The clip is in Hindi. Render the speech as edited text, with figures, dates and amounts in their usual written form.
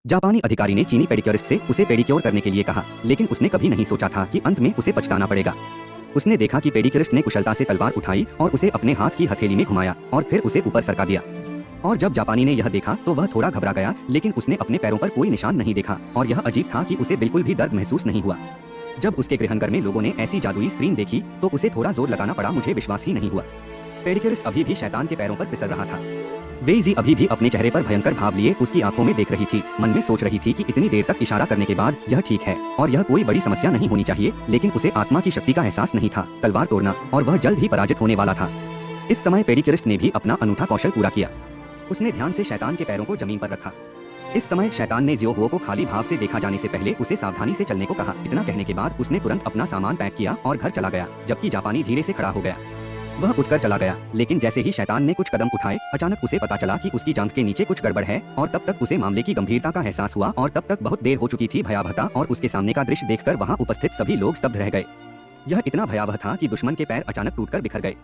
जापानी अधिकारी ने चीनी पेडिक्योरिस्ट से उसे पेडिक्योर करने के लिए कहा, लेकिन उसने कभी नहीं सोचा था कि अंत में उसे पछताना पड़ेगा। उसने देखा कि पेडिक्योरिस्ट ने कुशलता से तलवार उठाई और उसे अपने हाथ की हथेली में घुमाया और फिर उसे ऊपर सरका दिया। और जब जापानी ने यह देखा तो वह थोड़ा घबरा गया, लेकिन उसने अपने पैरों पर कोई निशान नहीं देखा और यह अजीब था कि उसे बिल्कुल भी दर्द महसूस नहीं हुआ। जब उसके गृहनगर में लोगों ने ऐसी जादुई स्क्रीन देखी तो उसे थोड़ा जोर लगाना पड़ा, मुझे विश्वास ही नहीं हुआ। पेडिक्योरिस्ट अभी भी शैतान के पैरों पर फिसल रहा था। वेइजी अभी भी अपने चेहरे पर भयंकर भाव लिए उसकी आंखों में देख रही थी, मन में सोच रही थी कि इतनी देर तक इशारा करने के बाद यह ठीक है और यह कोई बड़ी समस्या नहीं होनी चाहिए, लेकिन उसे आत्मा की शक्ति का एहसास नहीं था, तलवार तोड़ना, और वह जल्द ही पराजित होने वाला था। इस समय पेडिक्योरिस्ट ने भी अपना अनूठा कौशल पूरा किया। उसने ध्यान से शैतान के पैरों को जमीन पर रखा। इस समय शैतान ने जियोहुओ को खाली भाव से देखा जाने से पहले उसे सावधानी से चलने को कहा। इतना कहने के बाद उसने तुरंत अपना सामान पैक किया और घर चला गया, जबकि जापानी धीरे से खड़ा हो गया। वह उठकर चला गया, लेकिन जैसे ही शैतान ने कुछ कदम उठाए, अचानक उसे पता चला कि उसकी जांघ के नीचे कुछ गड़बड़ है और तब तक उसे मामले की गंभीरता का एहसास हुआ और तब तक बहुत देर हो चुकी थी। भयावहता और उसके सामने का दृश्य देखकर वहां उपस्थित सभी लोग स्तब्ध रह गए। यह इतना भयावह था कि दुश्मन के पैर अचानक टूटकर बिखर गए।